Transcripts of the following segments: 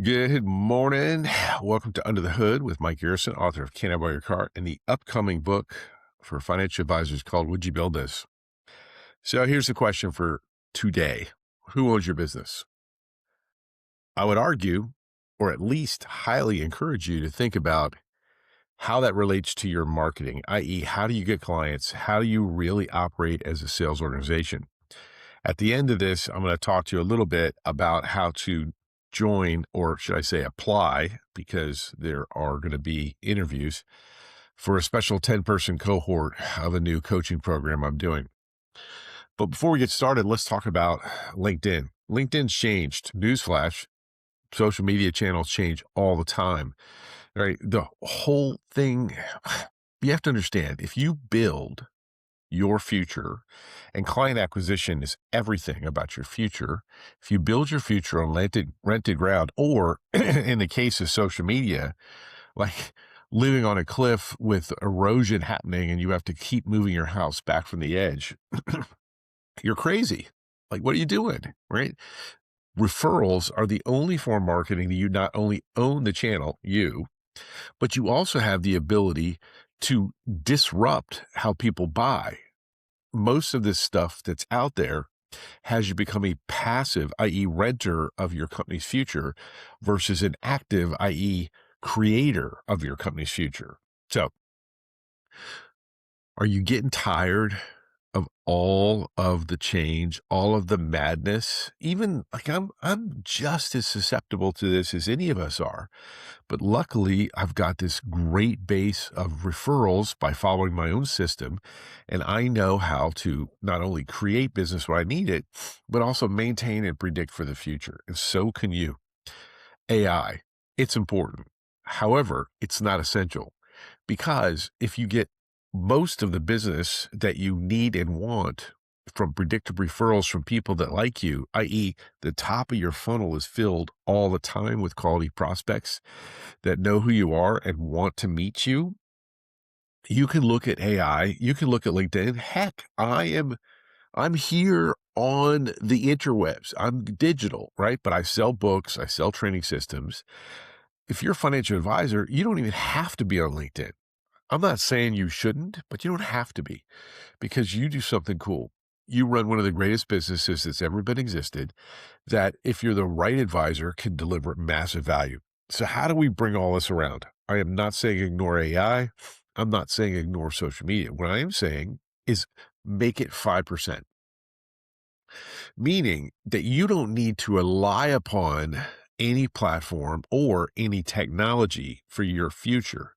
Good morning. Welcome to Under the Hood with Mike Garrison, author of Can I Buy Your Car, and the upcoming book for financial advisors called Would You Build This? So here's the question for today. Who owns your business? I would argue, or at least highly encourage you to think about how that relates to your marketing, i.e., how do you get clients? How do you really operate as a sales organization? At the end of this, I'm going to talk to you a little bit about how to join, or should I say apply, because there are going to be interviews for a special 10-person cohort of a new coaching program I'm doing. But before we get started, let's talk about LinkedIn. LinkedIn's changed. Newsflash, social media channels change all the time, right? The whole thing, you have to understand, if you build your future, and client acquisition is everything about your future. If you build your future on rented ground, or in the case of social media, like living on a cliff with erosion happening and you have to keep moving your house back from the edge, you're crazy. Like, what are you doing? Right? Referrals are the only form of marketing that you not only own the channel, but you also have the ability to disrupt how people buy. Most of this stuff that's out there has you become a passive, i.e. renter of your company's future versus an active, i.e. creator of your company's future. So are you getting tired of all of the change, all of the madness? Even like I'm just as susceptible to this as any of us are. But luckily, I've got this great base of referrals by following my own system. And I know how to not only create business when I need it, but also maintain and predict for the future. And so can you. AI, it's important. However, it's not essential, because if you get most of the business that you need and want from predictive referrals from people that like you, i.e., the top of your funnel is filled all the time with quality prospects that know who you are and want to meet you, you can look at AI, you can look at LinkedIn. Heck, I'm here on the interwebs. I'm digital, right? But I sell books, I sell training systems. If you're a financial advisor, you don't even have to be on LinkedIn. I'm not saying you shouldn't, but you don't have to be, because you do something cool. You run one of the greatest businesses that's ever been existed, that if you're the right advisor can deliver massive value. So how do we bring all this around? I am not saying ignore AI. I'm not saying ignore social media. What I am saying is make it 5%, meaning that you don't need to rely upon any platform or any technology for your future.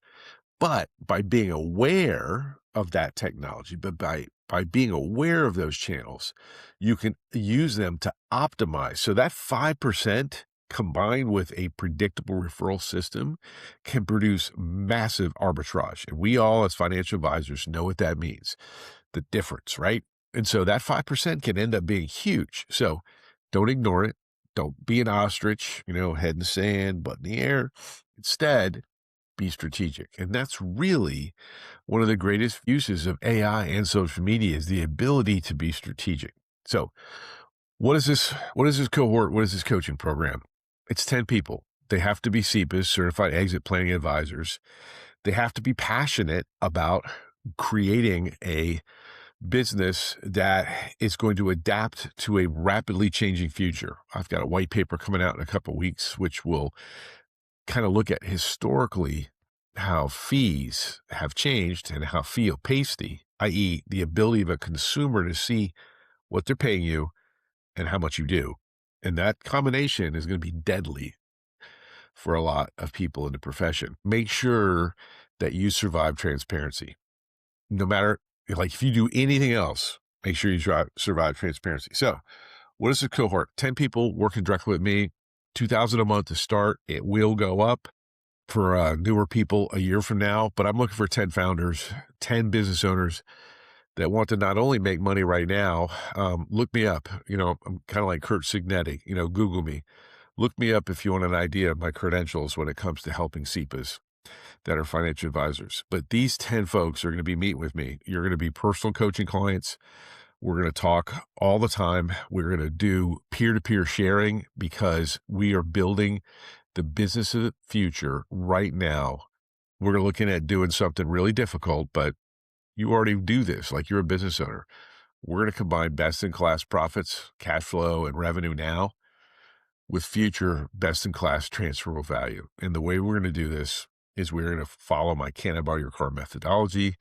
But by being aware of that technology, but by being aware of those channels, you can use them to optimize. So that 5% combined with a predictable referral system can produce massive arbitrage. And we all, as financial advisors, know what that means, the difference, right? And so that 5% can end up being huge. So don't ignore it. Don't be an ostrich, head in the sand, butt in the air. Instead, be strategic. And that's really one of the greatest uses of AI and social media, is the ability to be strategic. So what is this cohort? What is this coaching program? It's 10 people. They have to be CPAs, certified exit planning advisors. They have to be passionate about creating a business that is going to adapt to a rapidly changing future. I've got a white paper coming out in a couple of weeks, which will kind of look at historically how fees have changed and how fee opacity, i.e. the ability of a consumer to see what they're paying you and how much you do. And that combination is going to be deadly for a lot of people in the profession. Make sure that you survive transparency. No matter, like, if you do anything else, make sure you survive transparency. So what is the cohort? 10 people working directly with me, $2,000 a month to start. It will go up for newer people a year from now, but I'm looking for 10 founders, 10 business owners that want to not only make money right now. Look me up. I'm kind of like Kurt Signetti, Google me. Look me up if you want an idea of my credentials when it comes to helping CPAs that are financial advisors. But these 10 folks are going to be meeting with me. You're going to be personal coaching clients. We're going to talk all the time. We're going to do peer-to-peer sharing, because we are building the business of the future right now. We're looking at doing something really difficult, but you already do this, like you're a business owner. We're going to combine best in class profits, cash flow, and revenue now with future best in class transferable value. And the way we're going to do this is we're going to follow my Can I Borrow Your Car methodology,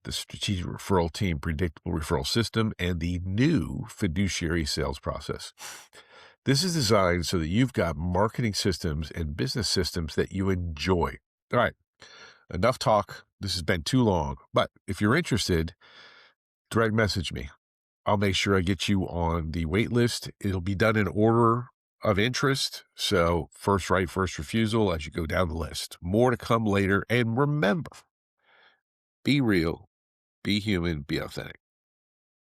the strategic referral team predictable referral system, and the new fiduciary sales process. This is designed so that you've got marketing systems and business systems that you enjoy. All right, enough talk. This has been too long, but if you're interested, direct message me. I'll make sure I get you on the wait list. It'll be done in order of interest. So first right, first refusal as you go down the list. More to come later. And remember, be real, be human, be authentic.